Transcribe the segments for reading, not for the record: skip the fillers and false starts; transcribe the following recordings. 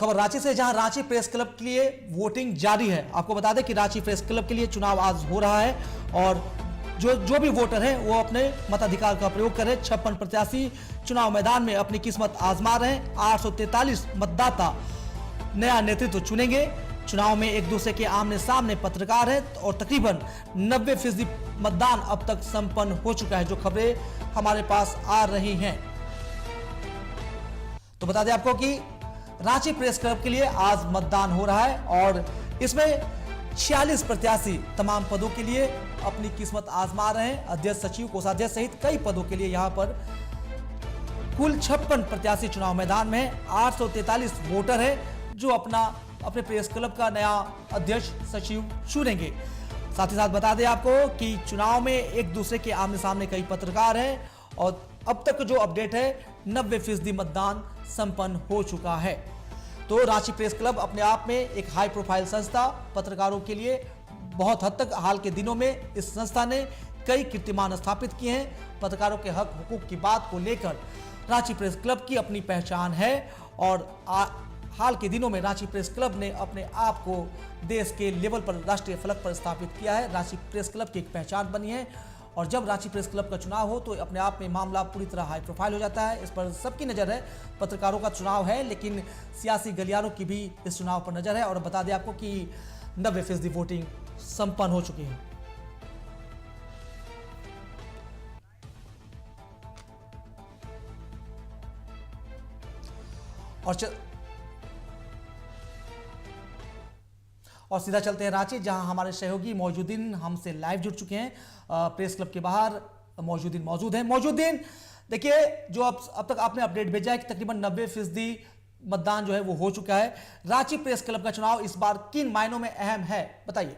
खबर रांची से, जहां रांची प्रेस क्लब के लिए वोटिंग जारी है। आपको बता दें कि रांची प्रेस क्लब के लिए चुनाव आज हो रहा है और जो भी वोटर है वो अपने मताधिकार का प्रयोग कर रहे। 56 प्रत्याशी चुनाव मैदान में अपनी किस्मत आजमा रहे हैं। 843 मतदाता नया नेतृत्व चुनेंगे। चुनाव में एक दूसरे के आमने सामने पत्रकार है और तकरीबन 90% मतदान अब तक संपन्न हो चुका है, जो खबरें हमारे पास आ रही हैं। तो बता दें आपको कि रांची प्रेस क्लब के लिए आज मतदान हो रहा है और इसमें 46 प्रत्याशी तमाम पदों के लिए अपनी किस्मत आजमा रहे हैं। अध्यक्ष, सचिव, कोषाध्यक्ष सहित कई पदों के लिए यहां पर कुल 56 प्रत्याशी चुनाव मैदान में है। 843 वोटर है जो अपने प्रेस क्लब का नया अध्यक्ष, सचिव चुनेंगे। साथ ही साथ बता दें आपको कि चुनाव में एक दूसरे के आमने सामने कई पत्रकार हैं और अब तक जो अपडेट है 90% मतदान संपन्न हो चुका है। तो रांची प्रेस क्लब अपने आप में एक हाई प्रोफाइल संस्था, पत्रकारों के लिए बहुत हद तक हाल के दिनों में इस संस्था ने कई कीर्तिमान स्थापित किए हैं। पत्रकारों के हक हुकूक की बात को लेकर रांची प्रेस क्लब की अपनी पहचान है और हाल के दिनों में रांची प्रेस क्लब ने अपने आप को देश के लेवल पर, राष्ट्रीय फलक पर स्थापित किया है। रांची प्रेस क्लब की एक पहचान बनी है और जब रांची प्रेस क्लब का चुनाव हो तो अपने आप में मामला पूरी तरह हाई प्रोफाइल हो जाता है। इस पर सबकी नज़र है। पत्रकारों का चुनाव है लेकिन सियासी गलियारों की भी इस चुनाव पर नज़र है। और बता दें आपको कि 90% वोटिंग संपन्न हो चुकी है। और सीधा चलते हैं रांची, जहां हमारे सहयोगी मौजूदीन हमसे लाइव जुड़ चुके हैं। प्रेस क्लब के बाहर मौजूदीन मौजूद हैं। मौजूदीन, देखिए, जो अब तक आपने अपडेट भेजा है कि तकरीबन 90% मतदान जो है वो हो चुका है। रांची प्रेस क्लब का चुनाव इस बार किन मायनों में अहम है, बताइए।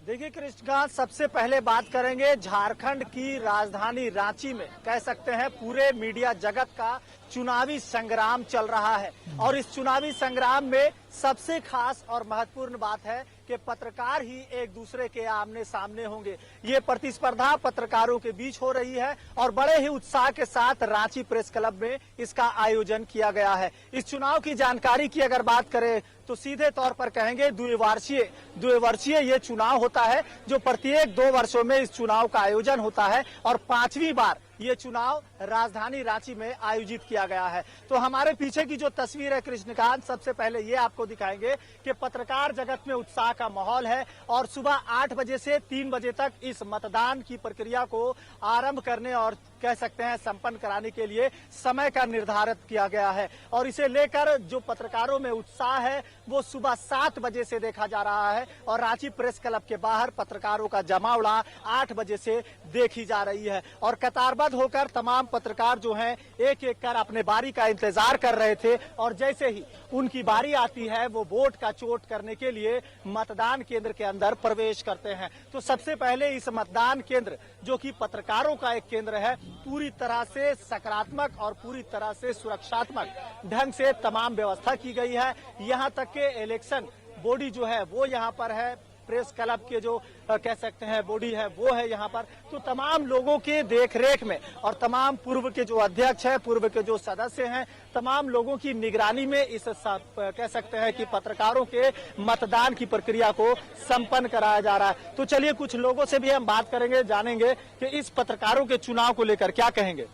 देखिए कृष्णकांत, सबसे पहले बात करेंगे झारखंड की राजधानी रांची में कह सकते हैं पूरे मीडिया जगत का चुनावी संग्राम चल रहा है और इस चुनावी संग्राम में सबसे खास और महत्वपूर्ण बात है कि पत्रकार ही एक दूसरे के आमने सामने होंगे। ये प्रतिस्पर्धा पत्रकारों के बीच हो रही है और बड़े ही उत्साह के साथ रांची प्रेस क्लब में इसका आयोजन किया गया है। इस चुनाव की जानकारी की अगर बात करें तो सीधे तौर पर कहेंगे द्विवर्षीय ये चुनाव होता है, जो प्रत्येक 2 वर्षों में इस चुनाव का आयोजन होता है और 5वीं बार ये चुनाव राजधानी रांची में आयोजित किया गया है। तो हमारे पीछे की जो तस्वीर है कृष्णकांत, सबसे पहले ये आपको दिखाएंगे कि पत्रकार जगत में उत्साह का माहौल है और सुबह 8 बजे से 3 बजे तक इस मतदान की प्रक्रिया को आरंभ करने और कह सकते हैं संपन्न कराने के लिए समय का निर्धारित किया गया है और इसे लेकर जो पत्रकारों में उत्साह है वो सुबह 7 बजे से देखा जा रहा है और रांची प्रेस क्लब के बाहर पत्रकारों का जमावड़ा 8 बजे से देखी जा रही है और कतारबद्ध होकर तमाम पत्रकार जो हैं एक एक कर अपने बारी का इंतजार कर रहे थे और जैसे ही उनकी बारी आती है वो वोट का चोट करने के लिए मतदान केंद्र के अंदर प्रवेश करते हैं। तो सबसे पहले इस मतदान केंद्र, जो कि पत्रकारों का एक केंद्र है, पूरी तरह से सकारात्मक और पूरी तरह से सुरक्षात्मक ढंग से तमाम व्यवस्था की गई है। यहाँ तक के इलेक्शन बॉडी जो है वो यहाँ पर है, प्रेस क्लब के जो कह सकते हैं बॉडी है वो है यहाँ पर। तो तमाम लोगों के देखरेख में और तमाम पूर्व के जो अध्यक्ष है, पूर्व के जो सदस्य हैं, तमाम लोगों की निगरानी में इस कह सकते हैं कि पत्रकारों के मतदान की प्रक्रिया को संपन्न कराया जा रहा है। तो चलिए कुछ लोगों से भी हम बात करेंगे, जानेंगे कि इस पत्रकारों के चुनाव को लेकर क्या कहेंगे।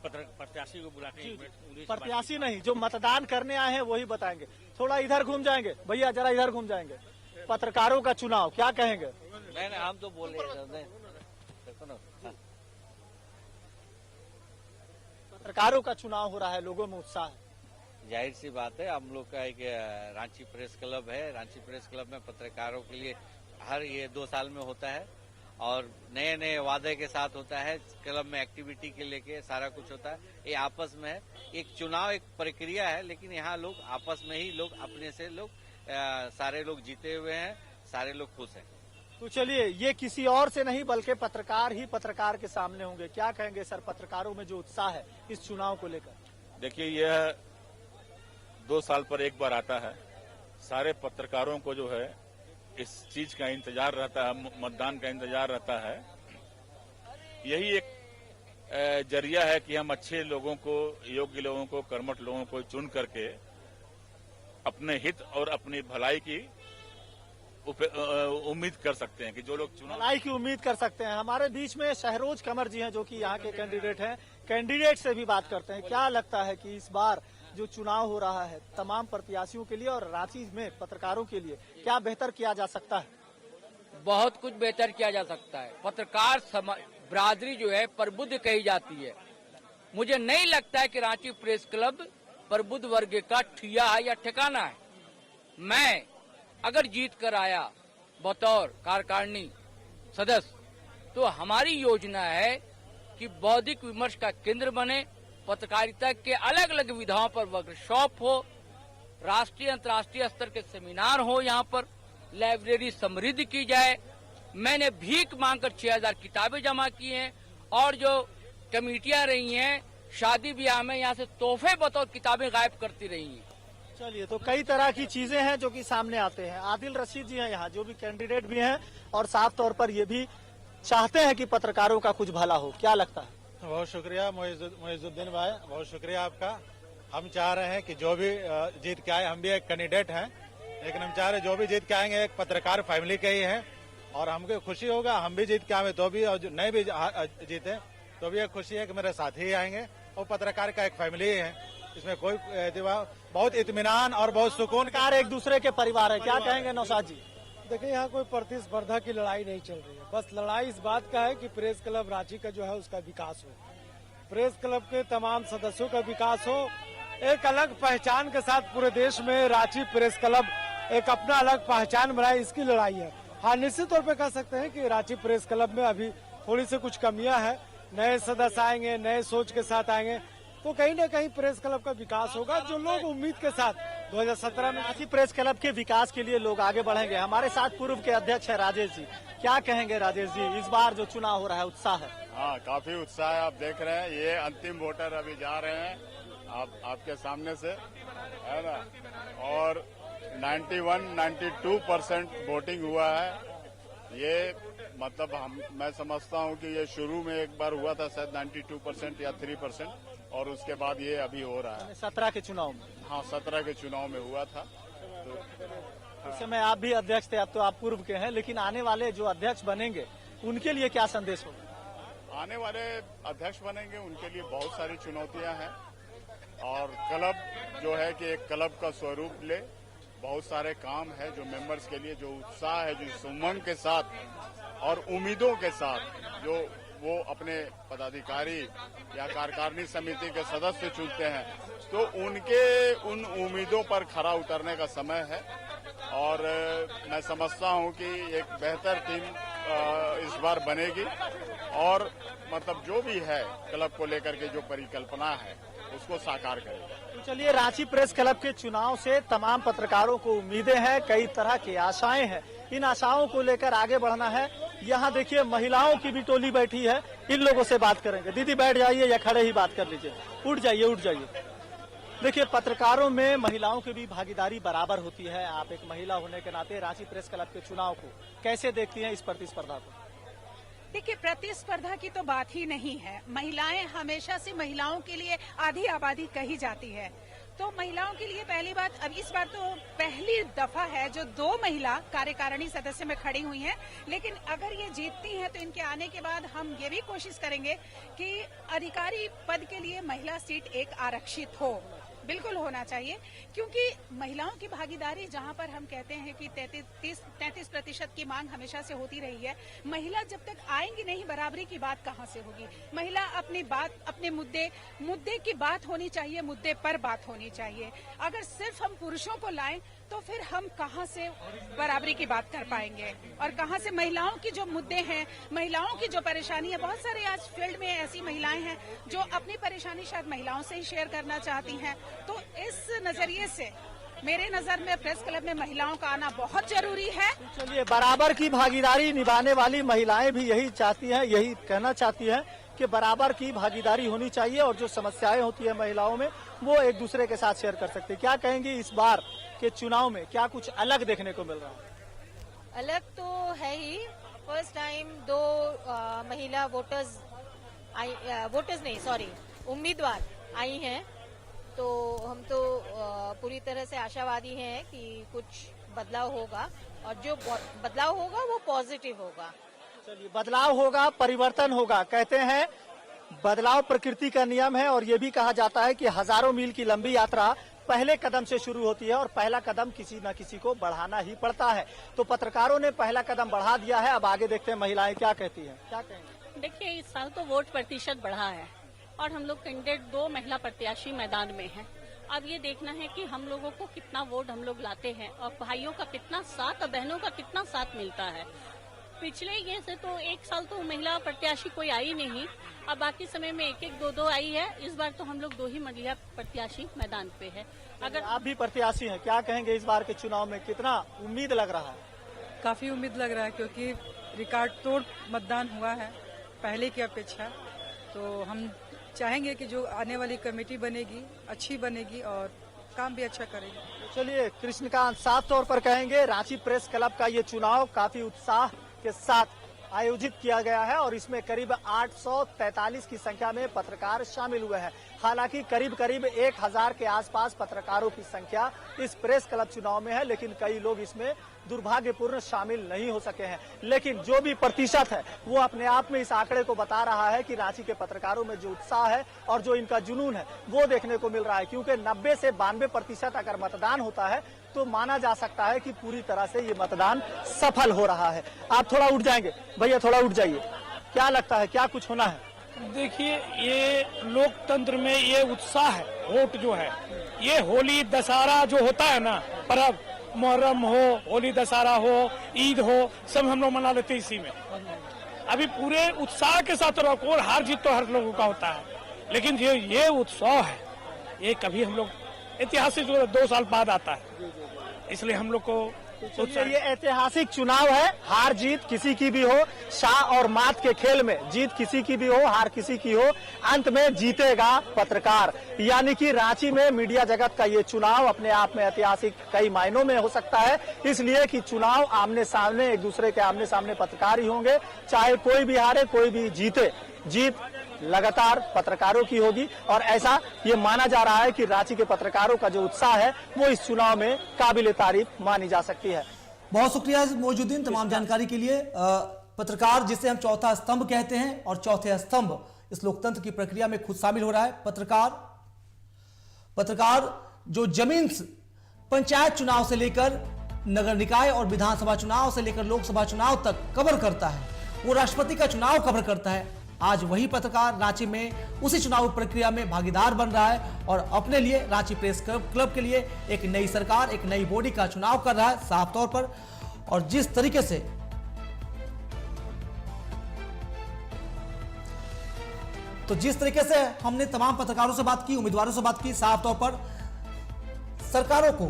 प्रत्याशी को बुला के प्रत्याशी नहीं, जो मतदान करने आए हैं वही बताएंगे। थोड़ा इधर घूम जाएंगे भैया, जरा इधर घूम जाएंगे। पत्रकारों का चुनाव क्या कहेंगे? नहीं, हम तो बोल रहे हैं। पत्रकारों का चुनाव हो रहा है, लोगों में उत्साह है। जाहिर सी बात है, हम लोग का एक रांची प्रेस क्लब है। रांची प्रेस क्लब में पत्रकारों के लिए हर ये 2 साल में होता है और नए नए वादे के साथ होता है। क्लब में एक्टिविटी के लेके सारा कुछ होता है। ये आपस में है, एक चुनाव एक प्रक्रिया है, लेकिन यहाँ लोग आपस में ही लोग अपने से लोग सारे लोग जीते हुए हैं, सारे लोग खुश हैं। तो चलिए, ये किसी और से नहीं बल्कि पत्रकार ही पत्रकार के सामने होंगे। क्या कहेंगे सर, पत्रकारों में जो उत्साह है इस चुनाव को लेकर? देखिए, यह 2 साल पर एक बार आता है। सारे पत्रकारों को जो है इस चीज का इंतजार रहता है, मतदान का इंतजार रहता है। यही एक जरिया है कि हम अच्छे लोगों को, योग्य लोगों को, कर्मठ लोगों को चुन करके अपने हित और अपनी भलाई की उम्मीद कर सकते हैं कि जो लोग चुनाव भलाई की उम्मीद कर सकते हैं। हमारे बीच में शहरोज कमर जी हैं जो कि यहाँ के कैंडिडेट हैं। कैंडिडेट से भी बात करते हैं। क्या लगता है कि इस बार जो चुनाव हो रहा है तमाम प्रत्याशियों के लिए और रांची में पत्रकारों के लिए क्या बेहतर किया जा सकता है? बहुत कुछ बेहतर किया जा सकता है। पत्रकार बिरादरी जो है प्रबुद्ध कही जाती है। मुझे नहीं लगता है कि रांची प्रेस क्लब प्रबुद्ध वर्ग का ठिया है या ठिकाना है। मैं अगर जीत कर आया बतौर कार्यकारिणी सदस्य तो हमारी योजना है कि बौद्धिक विमर्श का केंद्र बने, पत्रकारिता के अलग अलग विधाओं पर वर्कशॉप हो, राष्ट्रीय अंतर्राष्ट्रीय स्तर के सेमिनार हो, यहाँ पर लाइब्रेरी समृद्ध की जाए। मैंने भीख मांगकर 6000 किताबें जमा की हैं और जो कमेटियां रही हैं शादी ब्याह में यहाँ से तोहफे बतौर किताबें गायब करती रही हैं। चलिए, तो कई तरह की चीजें हैं जो कि सामने आते हैं। आदिल रशीद जी हैं यहाँ जो भी कैंडिडेट भी हैं और साफ तौर पर ये भी चाहते हैं कि पत्रकारों का कुछ भला हो। क्या लगता है? बहुत शुक्रिया मोइजुद्दीन भाई, बहुत शुक्रिया आपका। हम चाह रहे हैं कि जो भी जीत के आए, हम भी एक कैंडिडेट हैं, लेकिन हम चाह रहे हैं जो भी जीत के आएंगे एक पत्रकार फैमिली के ही हैं और हमको खुशी होगा। हम भी जीत के आए तो भी और जो नहीं भी जीते तो भी एक खुशी है कि मेरे साथी ही आएंगे और पत्रकार का एक फैमिली ही है। इसमें कोई बहुत इत्मीनान और बहुत सुकून। पत्रकार एक दूसरे के परिवार है। क्या कहेंगे नौशाद जी? देखिए, यहाँ कोई प्रतिस्पर्धा की लड़ाई नहीं चल रही है। बस लड़ाई इस बात का है कि प्रेस क्लब रांची का जो है उसका विकास हो, प्रेस क्लब के तमाम सदस्यों का विकास हो, एक अलग पहचान के साथ पूरे देश में रांची प्रेस क्लब एक अपना अलग पहचान बनाए, इसकी लड़ाई है। हाँ, निश्चित तौर पे कह सकते हैं कि रांची प्रेस क्लब में अभी थोड़ी सी कुछ कमियां हैं। नए सदस्य आएंगे, नए सोच के साथ आएंगे तो कहीं न कहीं प्रेस क्लब का विकास होगा। जो लोग उम्मीद के साथ 2017 में रांची प्रेस क्लब के विकास के लिए लोग आगे बढ़ेंगे। हमारे साथ पूर्व के अध्यक्ष है राजेश जी। क्या कहेंगे राजेश जी, इस बार जो चुनाव हो रहा है उत्साह है? हाँ, काफी उत्साह है। आप देख रहे हैं ये अंतिम वोटर अभी जा रहे हैं आपके सामने से, है ना, और 91-92% वोटिंग हुआ है। ये मतलब मैं समझता हूँ कि ये शुरू में एक बार हुआ था शायद 92% या 3% और उसके बाद ये अभी हो रहा है 17 के चुनाव में। हाँ, 17 के चुनाव में हुआ था। तो उस समय आप भी अध्यक्ष थे, अब तो आप पूर्व के हैं, लेकिन आने वाले जो अध्यक्ष बनेंगे उनके लिए क्या संदेश होगा? आने वाले अध्यक्ष बनेंगे उनके लिए बहुत सारी चुनौतियां हैं और क्लब जो है कि एक क्लब का स्वरूप ले, बहुत सारे काम है जो मेंबर्स के लिए, जो उत्साह है, जो उमंग के साथ और उम्मीदों के साथ जो वो अपने पदाधिकारी या कार्यकारिणी समिति के सदस्य चुनते हैं, तो उनके उन उम्मीदों पर खरा उतरने का समय है। और मैं समझता हूं कि एक बेहतर टीम इस बार बनेगी और मतलब जो भी है क्लब को लेकर के जो परिकल्पना है उसको साकार करेगा। तो चलिए, रांची प्रेस क्लब के चुनाव से तमाम पत्रकारों को उम्मीदें हैं, कई तरह की आशाएं हैं। इन आशाओं को लेकर आगे बढ़ना है। यहाँ देखिए महिलाओं की भी टोली बैठी है, इन लोगों से बात करेंगे। दीदी बैठ जाइए या खड़े ही बात कर लीजिए, उठ जाइए उठ जाइए। देखिए, पत्रकारों में महिलाओं की भी भागीदारी बराबर होती है। आप एक महिला होने के नाते रांची प्रेस क्लब के चुनाव को कैसे देखती हैं, इस प्रतिस्पर्धा को? देखिए, प्रतिस्पर्धा की तो बात ही नहीं है। महिलाएं हमेशा से महिलाओं के लिए आधी आबादी कही जाती है, तो महिलाओं के लिए पहली बात, अब इस बार तो पहली दफा है जो 2 महिला कार्यकारिणी सदस्य में खड़ी हुई हैं। लेकिन अगर ये जीतती हैं तो इनके आने के बाद हम ये भी कोशिश करेंगे कि अधिकारी पद के लिए महिला सीट एक आरक्षित हो, बिल्कुल होना चाहिए, क्योंकि महिलाओं की भागीदारी जहां पर हम कहते हैं कि 33% की मांग हमेशा से होती रही है। महिला जब तक आएंगी नहीं, बराबरी की बात कहां से होगी? महिला अपनी बात, अपने मुद्दे की बात होनी चाहिए, मुद्दे पर बात होनी चाहिए। अगर सिर्फ हम पुरुषों को लाएं तो फिर हम कहां से बराबरी की बात कर पाएंगे और कहां से महिलाओं की जो मुद्दे हैं, महिलाओं की जो परेशानी है, बहुत सारे आज फील्ड में ऐसी महिलाएं हैं जो अपनी परेशानी शायद महिलाओं से ही शेयर करना चाहती हैं। तो इस नजरिए से मेरे नजर में प्रेस क्लब में महिलाओं का आना बहुत जरूरी है। चलिए, बराबर की भागीदारी निभाने वाली महिलाएं भी यही चाहती हैं, यही कहना चाहती हैं कि बराबर की भागीदारी होनी चाहिए और जो समस्याएं होती है महिलाओं में वो एक दूसरे के साथ शेयर कर सकते हैं। क्या कहेंगे, इस बार के चुनाव में क्या कुछ अलग देखने को मिल रहा है? अलग तो है ही। फर्स्ट टाइम 2 महिला वोटर्स वोटर्स नहीं, सॉरी, उम्मीदवार आई हैं, तो हम तो पूरी तरह से आशावादी हैं कि कुछ बदलाव होगा, और जो बदलाव होगा वो पॉजिटिव होगा। चलिए, बदलाव होगा, परिवर्तन होगा। कहते हैं बदलाव प्रकृति का नियम है, और ये भी कहा जाता है कि हजारों मील की लंबी यात्रा पहले कदम से शुरू होती है, और पहला कदम किसी न किसी को बढ़ाना ही पड़ता है। तो पत्रकारों ने पहला कदम बढ़ा दिया है, अब आगे देखते हैं महिलाएं क्या कहती हैं। क्या कहेंगे? देखिए, इस साल तो वोट प्रतिशत बढ़ा है, और हम लोग कैंडिडेट 2 महिला प्रत्याशी मैदान में हैं। अब ये देखना है कि हम लोगों को कितना वोट हम लोग लाते हैं, और भाइयों का कितना साथ और बहनों का कितना साथ मिलता है। पिछले ये से तो 1 साल तो महिला प्रत्याशी कोई आई नहीं, अब बाकी समय में 1-1, 2-2 आई है। इस बार तो हम लोग 2 ही महिला प्रत्याशी मैदान पे है। अगर आप भी प्रत्याशी हैं, क्या कहेंगे इस बार के चुनाव में कितना उम्मीद लग रहा है? काफी उम्मीद लग रहा है, क्योंकि रिकॉर्ड तोड़ मतदान हुआ है पहले की अपेक्षा। तो हम चाहेंगे कि जो आने वाली कमेटी बनेगी अच्छी बनेगी और काम भी अच्छा करेगी। चलिए, कृष्णकांत, साफ तौर पर कहेंगे रांची प्रेस क्लब का ये चुनाव काफी उत्साह के साथ आयोजित किया गया है, और इसमें करीब 843 की संख्या में पत्रकार शामिल हुए हैं। हालांकि करीब 1000 के आसपास पत्रकारों की संख्या इस प्रेस क्लब चुनाव में है, लेकिन कई लोग इसमें दुर्भाग्यपूर्ण शामिल नहीं हो सके हैं। लेकिन जो भी प्रतिशत है वो अपने आप में इस आंकड़े को बता रहा है कि रांची के पत्रकारों में जो उत्साह है और जो इनका जुनून है वो देखने को मिल रहा है, क्योंकि 90 से 92% अगर मतदान होता है तो माना जा सकता है कि पूरी तरह से ये मतदान सफल हो रहा है। आप थोड़ा उठ जाएंगे भैया, थोड़ा उठ जाइए। क्या लगता है, क्या कुछ होना है? देखिए, ये लोकतंत्र में ये उत्साह है, वोट जो है, ये होली दशहरा जो होता है ना, पर्व, मुहर्रम हो, होली दशहरा हो, ईद हो, सब हम लोग मना लेते हैं इसी में। अभी पूरे उत्साह के साथ और हार जीत तो हर लोगों का होता है, लेकिन ये उत्साह है, ये कभी हम लोग ऐतिहासिक 2 साल बाद आता है, इसलिए हम लोग को ये ऐतिहासिक चुनाव है। हार जीत किसी की भी हो, शाह और मात के खेल में जीत किसी की भी हो, हार किसी की हो, अंत में जीतेगा पत्रकार। यानी कि रांची में मीडिया जगत का ये चुनाव अपने आप में ऐतिहासिक कई मायनों में हो सकता है, इसलिए कि चुनाव आमने सामने, एक दूसरे के आमने सामने पत्रकार ही होंगे। चाहे कोई भी हारे, कोई भी जीते, जीत लगातार पत्रकारों की होगी, और ऐसा ये माना जा रहा है कि रांची के पत्रकारों का जो उत्साह है वो इस चुनाव में काबिले तारीफ मानी जा सकती है। बहुत शुक्रिया मौजूदीन तमाम जानकारी के लिए। पत्रकार, जिसे हम चौथा स्तंभ कहते हैं, और चौथे स्तंभ इस लोकतंत्र की प्रक्रिया में खुद शामिल हो रहा है। पत्रकार जो जमीन पंचायत चुनाव से लेकर नगर निकाय और विधानसभा चुनाव से लेकर लोकसभा चुनाव तक कवर करता है, वो राष्ट्रपति का चुनाव कवर करता है, आज वही पत्रकार रांची में उसी चुनाव प्रक्रिया में भागीदार बन रहा है, और अपने लिए रांची प्रेस क्लब के लिए एक नई सरकार, एक नई बॉडी का चुनाव कर रहा है साफ तौर पर। और जिस तरीके से हमने तमाम पत्रकारों से बात की, उम्मीदवारों से बात की, साफ तौर पर सरकारों को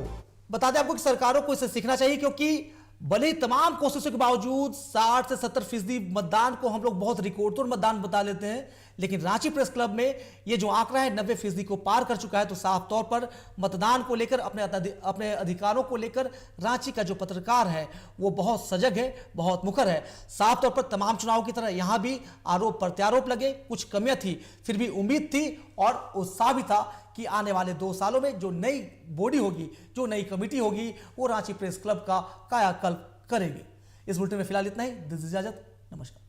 बता दें आपको कि सरकारों को इससे सीखना चाहिए, क्योंकि भले ही तमाम कोशिशों के बावजूद 60 से 70% मतदान को हम लोग बहुत रिकॉर्ड तोड़ मतदान बता लेते हैं, लेकिन रांची प्रेस क्लब में ये जो आंकड़ा है 90% को पार कर चुका है। तो साफ तौर पर मतदान को लेकर, अपने अधिकारों को लेकर रांची का जो पत्रकार है वो बहुत सजग है, बहुत मुखर है। साफ तौर पर तमाम चुनाव की तरह यहां भी आरोप प्रत्यारोप लगे, कुछ कमियां थी, फिर भी उम्मीद थी और उत्साह भी था कि आने वाले 2 सालों में जो नई बॉडी होगी, जो नई कमेटी होगी, वो रांची प्रेस क्लब का कायाकल्प करेगी। इस बुलेटिन में फिलहाल इतना ही। दीजिए इजाजत, नमस्कार।